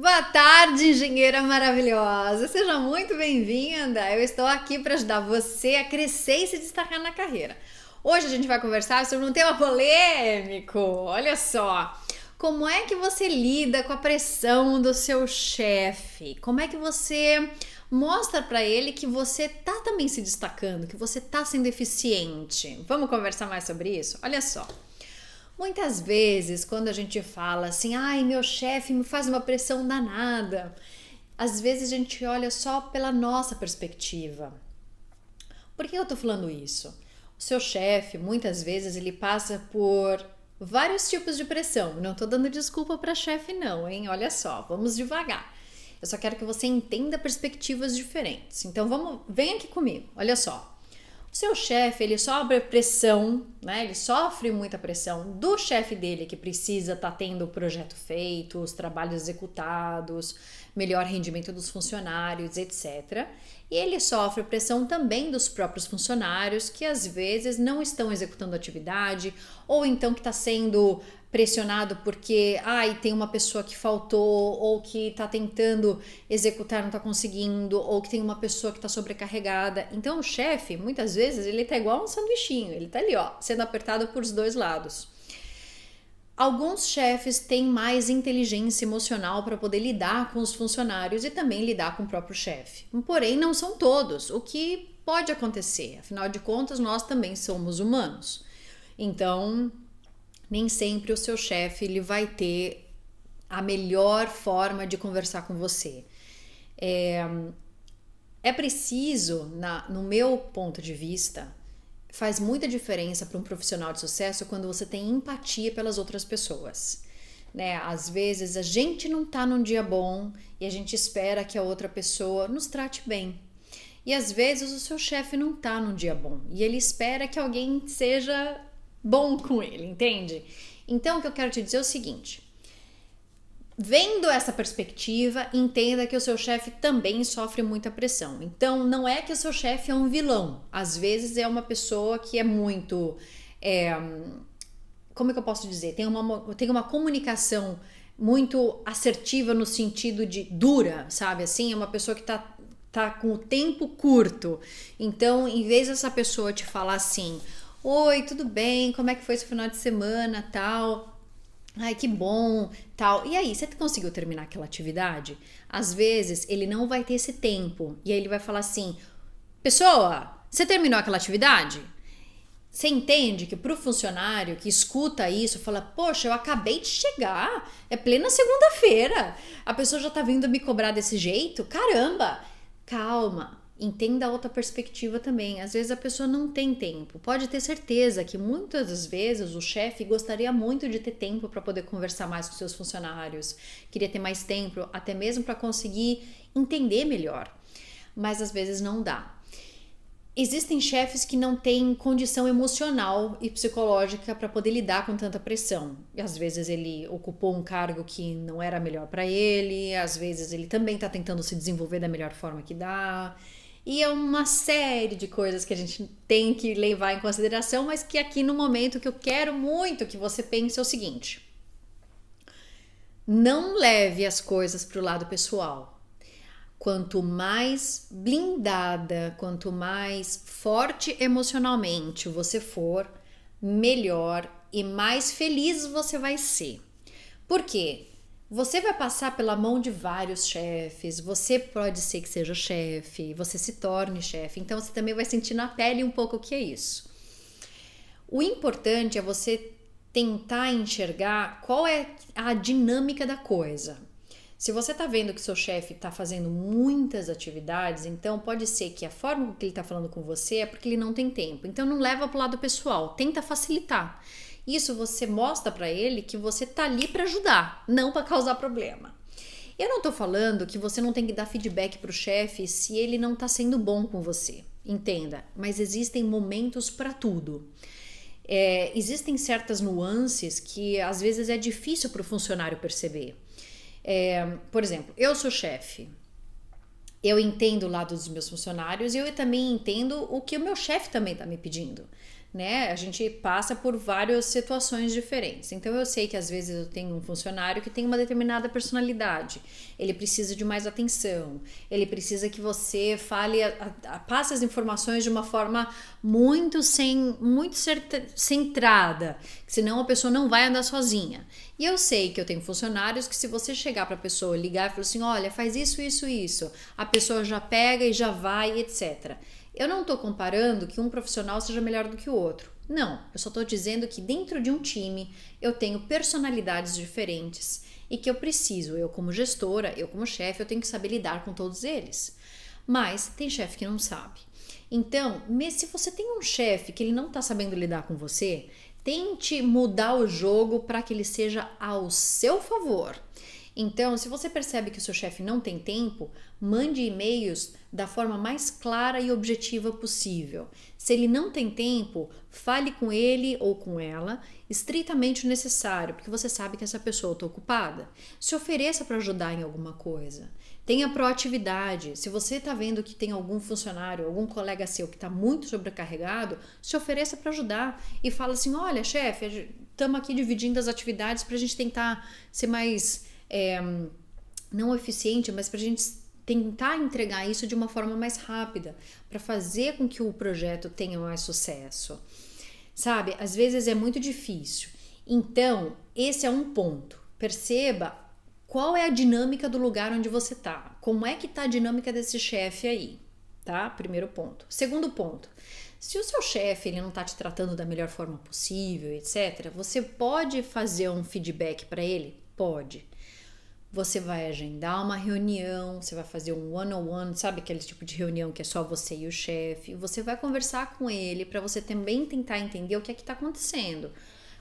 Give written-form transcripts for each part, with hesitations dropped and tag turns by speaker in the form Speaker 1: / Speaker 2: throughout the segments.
Speaker 1: Boa tarde, engenheira maravilhosa! Seja muito bem-vinda! Eu estou aqui para ajudar você a crescer e se destacar na carreira. Hoje a gente vai conversar sobre um tema polêmico. Olha só, como é que você lida com a pressão do seu chefe? Como é que você mostra para ele que você tá também se destacando, que você tá sendo eficiente? Vamos conversar mais sobre isso? Olha só. Muitas vezes, quando a gente fala assim, ai, meu chefe me faz uma pressão danada, às vezes a gente olha só pela nossa perspectiva. Por que eu tô falando isso? O seu chefe, muitas vezes, ele passa por vários tipos de pressão. Não tô dando desculpa para chefe não, hein? Olha só, vamos devagar. Eu só quero que você entenda perspectivas diferentes. Então vem aqui comigo. Olha só. O seu chefe, ele sofre pressão, né? Ele sofre muita pressão do chefe dele que precisa estar tendo o projeto feito, os trabalhos executados, melhor rendimento dos funcionários, etc. E ele sofre pressão também dos próprios funcionários que às vezes não estão executando atividade ou então que está sendo pressionado porque tem uma pessoa que faltou ou que está tentando executar, não está conseguindo, ou que tem uma pessoa que está sobrecarregada. Então o chefe, muitas vezes, ele tá igual um sanduichinho, ele tá ali, ó, sendo apertado por os dois lados. Alguns chefes têm mais inteligência emocional para poder lidar com os funcionários e também lidar com o próprio chefe. Porém, não são todos, o que pode acontecer. Afinal de contas, nós também somos humanos. Então, nem sempre o seu chefe ele vai ter a melhor forma de conversar com você. É preciso, no meu ponto de vista, faz muita diferença para um profissional de sucesso quando você tem empatia pelas outras pessoas. Né? Às vezes a gente não tá num dia bom e a gente espera que a outra pessoa nos trate bem. E às vezes o seu chefe não tá num dia bom e ele espera que alguém seja bom com ele, entende? Então o que eu quero te dizer é o seguinte: vendo essa perspectiva, entenda que o seu chefe também sofre muita pressão. Então não é que o seu chefe é um vilão, às vezes é uma pessoa que é muito como é que eu posso dizer? Tem uma comunicação muito assertiva no sentido de dura, sabe? Assim, é uma pessoa que tá com o tempo curto. Então, em vez dessa pessoa te falar assim: oi, tudo bem? Como é que foi esse final de semana, tal? Ai, que bom, tal. E aí, você conseguiu terminar aquela atividade? Às vezes, ele não vai ter esse tempo. E aí ele vai falar assim: pessoa, você terminou aquela atividade? Você entende que para o funcionário que escuta isso, fala: poxa, eu acabei de chegar, é plena segunda-feira, a pessoa já tá vindo me cobrar desse jeito? Caramba! Calma, entenda a outra perspectiva também. Às vezes a pessoa não tem tempo. Pode ter certeza que muitas das vezes o chefe gostaria muito de ter tempo para poder conversar mais com seus funcionários, queria ter mais tempo, até mesmo para conseguir entender melhor, mas às vezes não dá. Existem chefes que não têm condição emocional e psicológica para poder lidar com tanta pressão. E às vezes ele ocupou um cargo que não era melhor para ele, às vezes ele também está tentando se desenvolver da melhor forma que dá. E é uma série de coisas que a gente tem que levar em consideração, mas que aqui no momento que eu quero muito que você pense é o seguinte: não leve as coisas para o lado pessoal. Quanto mais blindada, quanto mais forte emocionalmente você for, melhor e mais feliz você vai ser. Por quê? Você vai passar pela mão de vários chefes, você pode ser que seja chefe, você se torne chefe, então você também vai sentir na pele um pouco o que é isso. O importante é você tentar enxergar qual é a dinâmica da coisa. Se você está vendo que seu chefe está fazendo muitas atividades, então pode ser que a forma que ele está falando com você é porque ele não tem tempo. Então não leva para o lado pessoal, tenta facilitar. Isso você mostra para ele que você está ali para ajudar, não para causar problema. Eu não estou falando que você não tem que dar feedback para o chefe se ele não está sendo bom com você. Entenda, mas existem momentos para tudo. Existem certas nuances que às vezes é difícil para o funcionário perceber. Por exemplo, eu sou chefe, eu entendo o lado dos meus funcionários e eu também entendo o que o meu chefe também está me pedindo. né? A gente passa por várias situações diferentes. Então eu sei que às vezes eu tenho um funcionário que tem uma determinada personalidade. Ele precisa de mais atenção. Ele precisa que você fale, passe as informações de uma forma muito centrada, senão a pessoa não vai andar sozinha. E eu sei que eu tenho funcionários que se você chegar para a pessoa, ligar e falar assim, olha, faz isso, isso, isso, a pessoa já pega e já vai, etc. Eu não estou comparando que um profissional seja melhor do que o outro. Não, eu só estou dizendo que dentro de um time eu tenho personalidades diferentes e que eu como gestora, eu como chefe, eu tenho que saber lidar com todos eles. Mas tem chefe que não sabe. Então, se você tem um chefe que ele não está sabendo lidar com você, tente mudar o jogo para que ele seja ao seu favor. Então, se você percebe que o seu chefe não tem tempo, mande e-mails da forma mais clara e objetiva possível. Se ele não tem tempo, fale com ele ou com ela estritamente o necessário, porque você sabe que essa pessoa está ocupada. Se ofereça para ajudar em alguma coisa. Tenha proatividade. Se você está vendo que tem algum funcionário, algum colega seu que está muito sobrecarregado, se ofereça para ajudar e fala assim, olha, chefe, estamos aqui dividindo as atividades para a gente tentar ser mais... não eficiente, mas para a gente tentar entregar isso de uma forma mais rápida, para fazer com que o projeto tenha mais sucesso. Sabe, às vezes é muito difícil. Então, esse é um ponto. Perceba qual é a dinâmica do lugar onde você tá. Como é que tá a dinâmica desse chefe aí, tá? Primeiro ponto. Segundo ponto. Se o seu chefe ele não está te tratando da melhor forma possível, etc., você pode fazer um feedback para ele? Pode. Você vai agendar uma reunião, você vai fazer um one-on-one, sabe aquele tipo de reunião que é só você e o chefe? Você vai conversar com ele para você também tentar entender o que é que está acontecendo.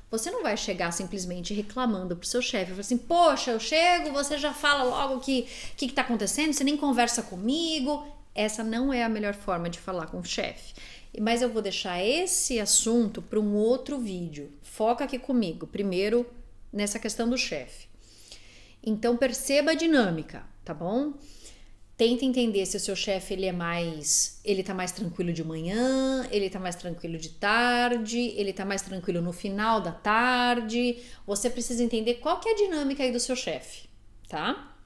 Speaker 1: Você não vai chegar simplesmente reclamando pro seu chefe, falar assim, poxa, eu chego, você já fala logo o que está acontecendo, você nem conversa comigo. Essa não é a melhor forma de falar com o chefe. Mas eu vou deixar esse assunto para um outro vídeo. Foca aqui comigo, primeiro nessa questão do chefe. Então perceba a dinâmica, tá bom? Tenta entender se o seu chefe ele tá mais tranquilo de manhã, ele tá mais tranquilo de tarde, ele tá mais tranquilo no final da tarde. Você precisa entender qual que é a dinâmica aí do seu chefe, tá?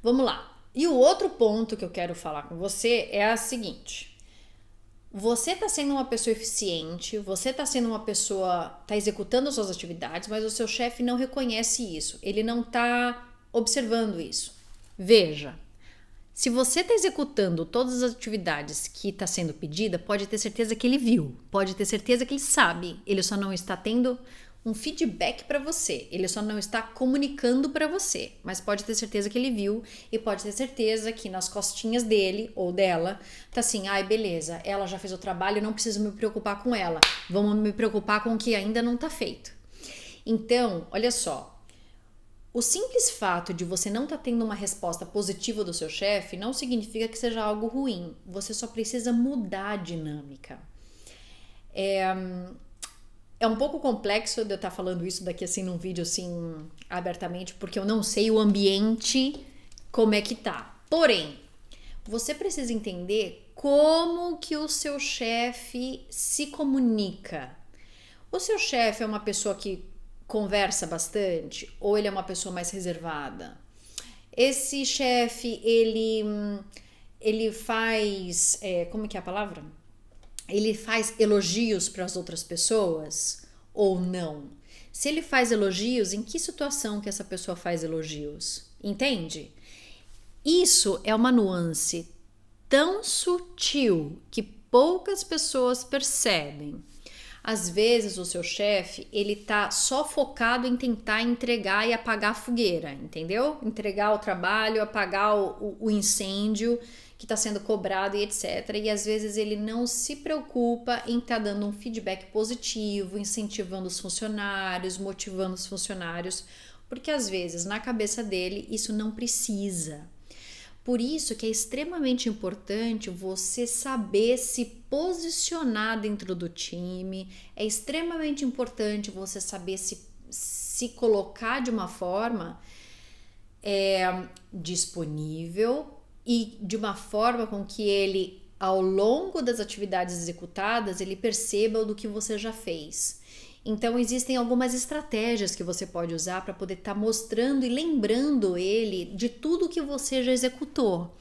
Speaker 1: Vamos lá. E o outro ponto que eu quero falar com você é a seguinte. Você tá sendo uma pessoa eficiente, você tá sendo uma pessoa, tá executando as suas atividades, mas o seu chefe não reconhece isso, ele não tá observando isso. Veja, se você tá executando todas as atividades que tá sendo pedida, pode ter certeza que ele viu, pode ter certeza que ele sabe, ele só não está tendo um feedback para você, ele só não está comunicando para você, mas pode ter certeza que ele viu e pode ter certeza que nas costinhas dele ou dela tá assim, ai beleza, ela já fez o trabalho, não preciso me preocupar com ela, vamos me preocupar com o que ainda não tá feito. Então, olha só, o simples fato de você não estar tendo uma resposta positiva do seu chefe não significa que seja algo ruim, você só precisa mudar a dinâmica. É um pouco complexo de eu estar falando isso daqui assim num vídeo assim abertamente, porque eu não sei o ambiente como é que tá. Porém, você precisa entender como que o seu chefe se comunica. O seu chefe é uma pessoa que conversa bastante ou ele é uma pessoa mais reservada? Esse chefe, ele faz, como que é a palavra? Ele faz elogios para as outras pessoas ou não? Se ele faz elogios, em que situação que essa pessoa faz elogios? Entende? Isso é uma nuance tão sutil que poucas pessoas percebem. Às vezes o seu chefe, ele tá só focado em tentar entregar e apagar a fogueira, entendeu? Entregar o trabalho, apagar o incêndio que está sendo cobrado e etc. E às vezes ele não se preocupa em estar dando um feedback positivo, incentivando os funcionários, motivando os funcionários, porque às vezes na cabeça dele isso não precisa. Por isso que é extremamente importante você saber se posicionar dentro do time, é extremamente importante você saber se colocar de uma forma disponível e de uma forma com que ele ao longo das atividades executadas, ele perceba do que você já fez. Então, existem algumas estratégias que você pode usar para poder estar mostrando e lembrando ele de tudo que você já executou.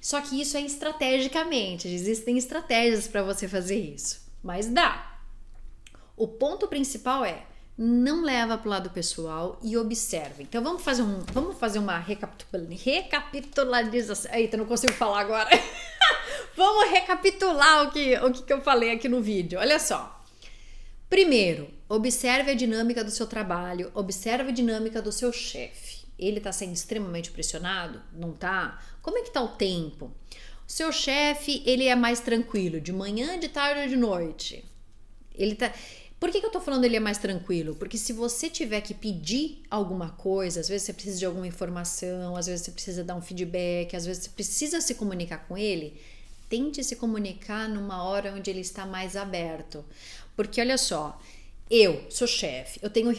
Speaker 1: Só que isso é estrategicamente, existem estratégias para você fazer isso, mas dá. O ponto principal é, não leva para o lado pessoal e observe. Então vamos fazer uma recapitularização. Eita, não consigo falar agora. Vamos recapitular o que eu falei aqui no vídeo. Olha só. Primeiro, observe a dinâmica do seu trabalho, observe a dinâmica do seu chefe. Ele está sendo extremamente pressionado? Não tá? Como é que tá o tempo? O seu chefe, ele é mais tranquilo, de manhã, de tarde ou de noite? Por que eu tô falando ele é mais tranquilo? Porque se você tiver que pedir alguma coisa, às vezes você precisa de alguma informação, às vezes você precisa dar um feedback, às vezes você precisa se comunicar com ele, tente se comunicar numa hora onde ele está mais aberto. Porque olha só, eu sou chefe, eu tenho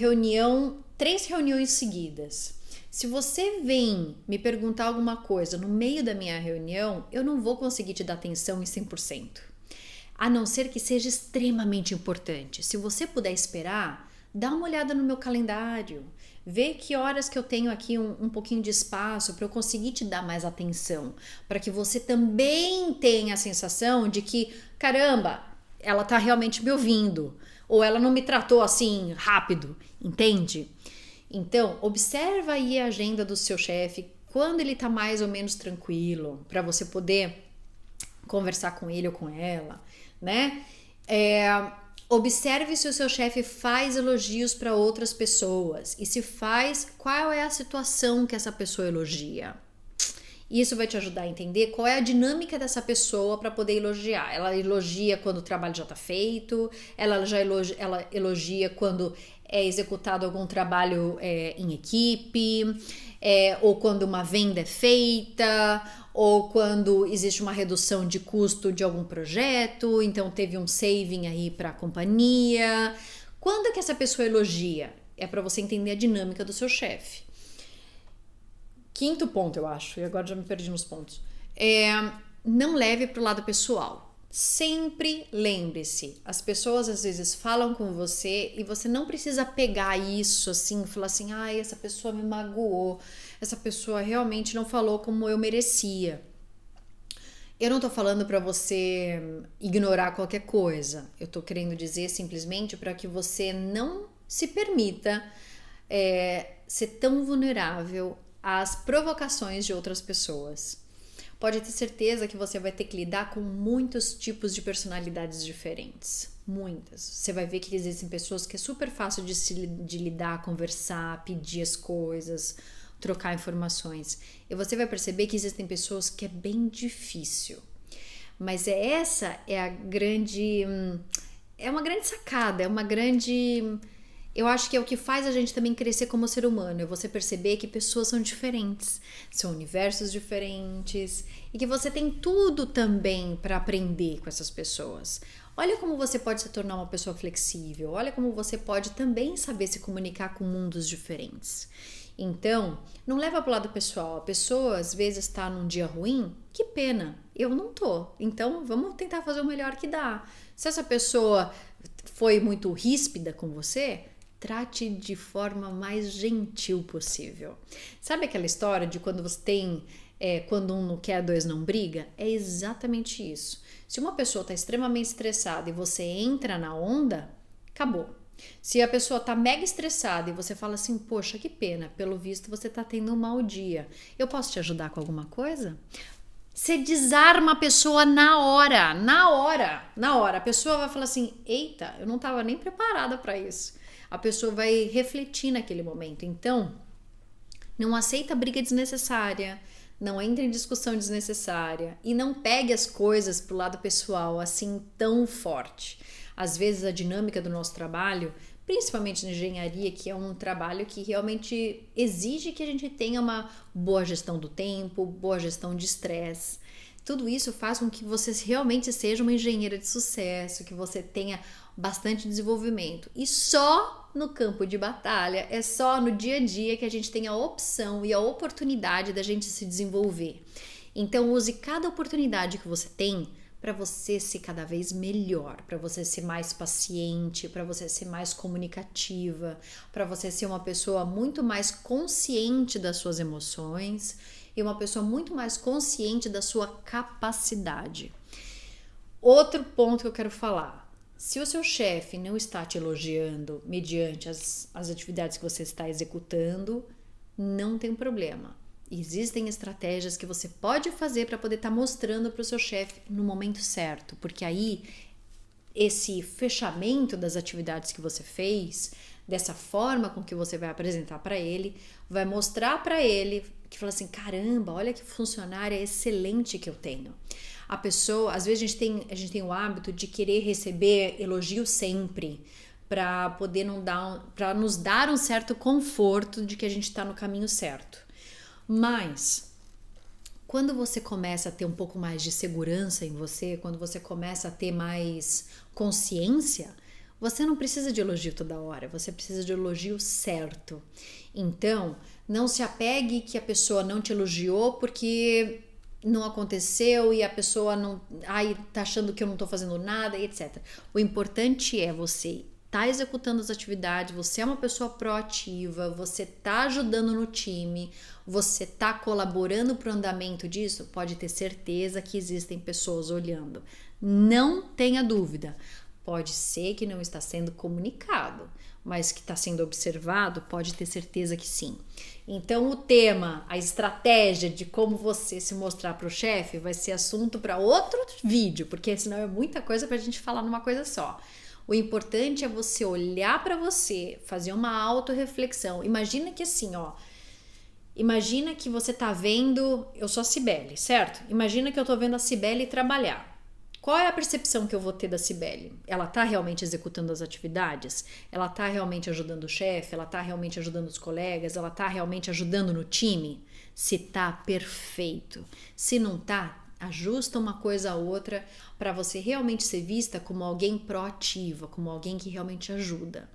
Speaker 1: 3 reuniões seguidas. Se você vem me perguntar alguma coisa no meio da minha reunião, eu não vou conseguir te dar atenção em 100%. A não ser que seja extremamente importante. Se você puder esperar, dá uma olhada no meu calendário. Vê que horas que eu tenho aqui um pouquinho de espaço para eu conseguir te dar mais atenção. Para que você também tenha a sensação de que, caramba, ela tá realmente me ouvindo. Ou ela não me tratou assim rápido, entende? Então, observa aí a agenda do seu chefe, quando ele tá mais ou menos tranquilo, para você poder conversar com ele ou com ela, né? Observe se o seu chefe faz elogios para outras pessoas e se faz, qual é a situação que essa pessoa elogia. Isso vai te ajudar a entender qual é a dinâmica dessa pessoa para poder elogiar. Ela elogia quando o trabalho já está feito, ela elogia quando é executado algum trabalho em equipe, ou quando uma venda é feita, ou quando existe uma redução de custo de algum projeto, então teve um saving aí para a companhia. Quando é que essa pessoa elogia? É para você entender a dinâmica do seu chefe. Quinto ponto, eu acho, e agora já me perdi nos pontos. Não leve para o lado pessoal. Sempre lembre-se, as pessoas às vezes falam com você e você não precisa pegar isso assim, falar assim, ai, essa pessoa me magoou, essa pessoa realmente não falou como eu merecia. Eu não tô falando para você ignorar qualquer coisa, eu tô querendo dizer simplesmente para que você não se permita ser tão vulnerável às provocações de outras pessoas. Pode ter certeza que você vai ter que lidar com muitos tipos de personalidades diferentes. Muitas. Você vai ver que existem pessoas que é super fácil de lidar, conversar, pedir as coisas, trocar informações. E você vai perceber que existem pessoas que é bem difícil. Mas essa é a grande... É uma grande sacada, é uma grande... Eu acho que é o que faz a gente também crescer como ser humano, é você perceber que pessoas são diferentes, são universos diferentes e que você tem tudo também para aprender com essas pessoas. Olha como você pode se tornar uma pessoa flexível, olha como você pode também saber se comunicar com mundos diferentes. Então, não leva para o lado pessoal, a pessoa às vezes está num dia ruim, que pena, eu não tô, então vamos tentar fazer o melhor que dá. Se essa pessoa foi muito ríspida com você, trate de forma mais gentil possível. Sabe aquela história de quando você tem, quando um não quer, dois não briga? É exatamente isso. Se uma pessoa está extremamente estressada e você entra na onda, acabou. Se a pessoa está mega estressada e você fala assim, poxa, que pena, pelo visto você está tendo um mau dia. Eu posso te ajudar com alguma coisa? Você desarma a pessoa na hora. A pessoa vai falar assim, eita, eu não estava nem preparada para isso. A pessoa vai refletir naquele momento. Então, não aceita briga desnecessária, não entre em discussão desnecessária e não pegue as coisas pro lado pessoal assim tão forte. Às vezes a dinâmica do nosso trabalho, principalmente na engenharia, que é um trabalho que realmente exige que a gente tenha uma boa gestão do tempo, boa gestão de estresse. Tudo isso faz com que você realmente seja uma engenheira de sucesso, que você tenha bastante desenvolvimento. E só no campo de batalha, é só no dia a dia que a gente tem a opção e a oportunidade da gente se desenvolver. Então use cada oportunidade que você tem para você ser cada vez melhor, para você ser mais paciente, para você ser mais comunicativa, para você ser uma pessoa muito mais consciente das suas emoções e uma pessoa muito mais consciente da sua capacidade. Outro ponto que eu quero falar: se o seu chefe não está te elogiando mediante as atividades que você está executando, não tem problema. Existem estratégias que você pode fazer para poder estar mostrando para o seu chefe no momento certo, porque aí esse fechamento das atividades que você fez, dessa forma com que você vai apresentar para ele, vai mostrar para ele que fala assim: caramba, olha que funcionária excelente que eu tenho. A pessoa, às vezes a gente tem o hábito de querer receber elogio sempre, para poder para nos dar um certo conforto de que a gente está no caminho certo. Mas quando você começa a ter um pouco mais de segurança em você, quando você começa a ter mais consciência, você não precisa de elogio toda hora, você precisa de elogio certo. Então, não se apegue que a pessoa não te elogiou porque não aconteceu e a pessoa não, tá achando que eu não tô fazendo nada, etc. O importante é você tá executando as atividades, você é uma pessoa proativa, você tá ajudando no time, você tá colaborando para o andamento disso, pode ter certeza que existem pessoas olhando. Não tenha dúvida. Pode ser que não está sendo comunicado, mas que está sendo observado, pode ter certeza que sim. Então o tema, a estratégia de como você se mostrar para o chefe vai ser assunto para outro vídeo, porque senão é muita coisa para a gente falar numa coisa só. O importante é você olhar para você, fazer uma autorreflexão. Imagina que assim, imagina que você tá vendo, eu sou a Cibele, certo? Imagina que eu tô vendo a Cibele trabalhar. Qual é a percepção que eu vou ter da Cibele? Ela tá realmente executando as atividades? Ela tá realmente ajudando o chefe? Ela tá realmente ajudando os colegas? Ela tá realmente ajudando no time? Se tá, perfeito. Se não tá, ajusta uma coisa a outra para você realmente ser vista como alguém proativa, como alguém que realmente ajuda.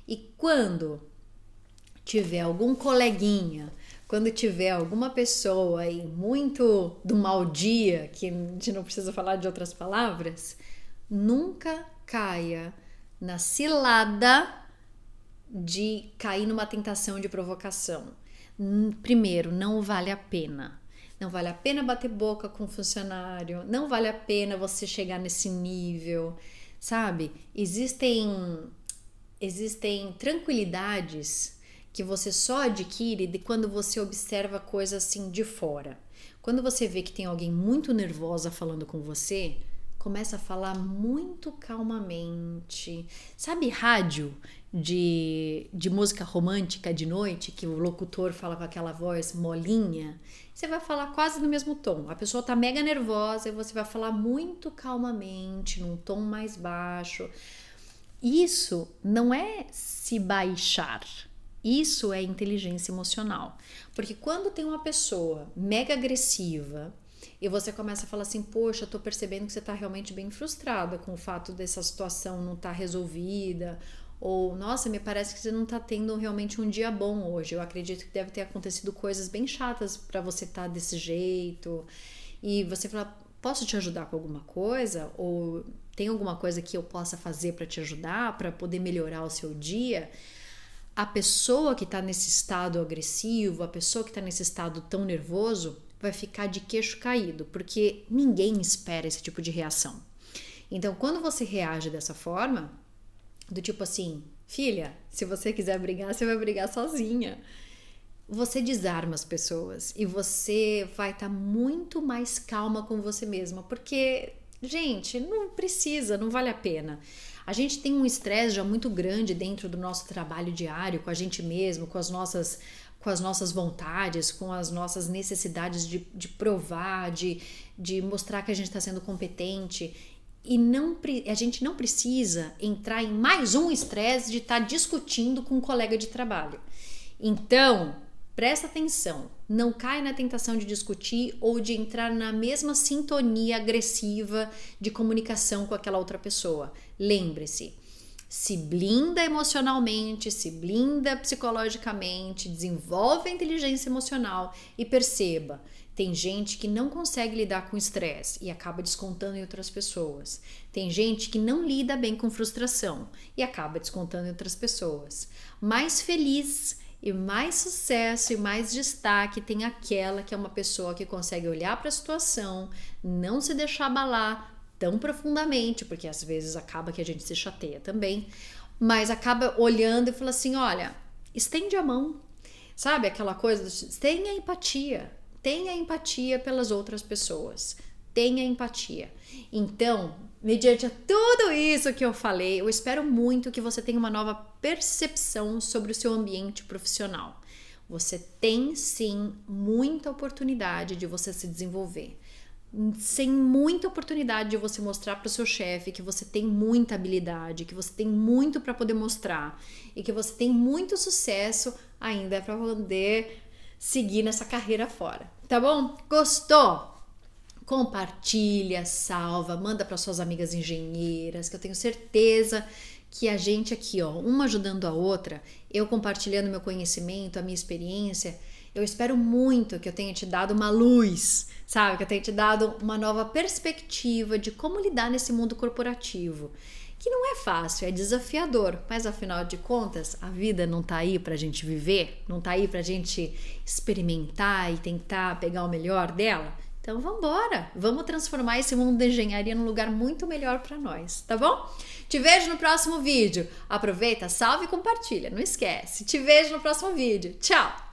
Speaker 1: E quando tiver algum coleguinha, quando tiver alguma pessoa aí muito do mau dia, que a gente não precisa falar de outras palavras, nunca caia na cilada de cair numa tentação de provocação. Primeiro, não vale a pena. Não vale a pena bater boca com o funcionário, não vale a pena você chegar nesse nível, sabe? Existem tranquilidades que você só adquire de quando você observa coisas assim de fora. Quando você vê que tem alguém muito nervosa falando com você, começa a falar muito calmamente. Sabe rádio de música romântica de noite, que o locutor fala com aquela voz molinha? Você vai falar quase no mesmo tom. A pessoa tá mega nervosa e você vai falar muito calmamente, num tom mais baixo. Isso não é se baixar. Isso é inteligência emocional. Porque quando tem uma pessoa mega agressiva e você começa a falar assim: poxa, eu tô percebendo que você tá realmente bem frustrada com o fato dessa situação não tá resolvida, ou nossa, me parece que você não tá tendo realmente um dia bom hoje, eu acredito que deve ter acontecido coisas bem chatas para você estar desse jeito, e você fala: posso te ajudar com alguma coisa? Ou tem alguma coisa que eu possa fazer para te ajudar, para poder melhorar o seu dia? A pessoa que está nesse estado agressivo, a pessoa que está nesse estado tão nervoso, vai ficar de queixo caído, porque ninguém espera esse tipo de reação. Então, quando você reage dessa forma, do tipo assim: filha, se você quiser brigar, você vai brigar sozinha. Você desarma as pessoas e você vai estar muito mais calma com você mesma, porque, gente, não precisa, não vale a pena. A gente tem um estresse já muito grande dentro do nosso trabalho diário, com a gente mesmo, com as nossas vontades, com as nossas necessidades de provar, de mostrar que a gente está sendo competente. E a gente não precisa entrar em mais um estresse de estar discutindo com um colega de trabalho. Então, presta atenção, não cai na tentação de discutir ou de entrar na mesma sintonia agressiva de comunicação com aquela outra pessoa. Lembre-se, se blinda emocionalmente, se blinda psicologicamente, desenvolve a inteligência emocional e perceba, tem gente que não consegue lidar com estresse e acaba descontando em outras pessoas. Tem gente que não lida bem com frustração e acaba descontando em outras pessoas. Mais feliz e mais sucesso e mais destaque tem aquela que é uma pessoa que consegue olhar para a situação, não se deixar abalar tão profundamente, porque às vezes acaba que a gente se chateia também, mas acaba olhando e fala assim, olha, estende a mão, sabe aquela coisa, tenha empatia pelas outras pessoas, tenha empatia. Então, mediante tudo isso que eu falei, eu espero muito que você tenha uma nova percepção sobre o seu ambiente profissional. Você tem sim muita oportunidade de você se desenvolver. Sem muita oportunidade de você mostrar para o seu chefe que você tem muita habilidade, que você tem muito para poder mostrar e que você tem muito sucesso ainda para poder seguir nessa carreira fora, tá bom? Gostou? Compartilha, salva, manda para suas amigas engenheiras, que eu tenho certeza que a gente aqui, ó, uma ajudando a outra, eu compartilhando meu conhecimento, a minha experiência, eu espero muito que eu tenha te dado uma luz, sabe? Que eu tenha te dado uma nova perspectiva de como lidar nesse mundo corporativo. Que não é fácil, é desafiador, mas afinal de contas, a vida não tá aí pra gente viver, não tá aí pra gente experimentar e tentar pegar o melhor dela. Então vamos embora, vamos transformar esse mundo da engenharia num lugar muito melhor para nós, tá bom? Te vejo no próximo vídeo. Aproveita, salve e compartilha, não esquece. Te vejo no próximo vídeo. Tchau!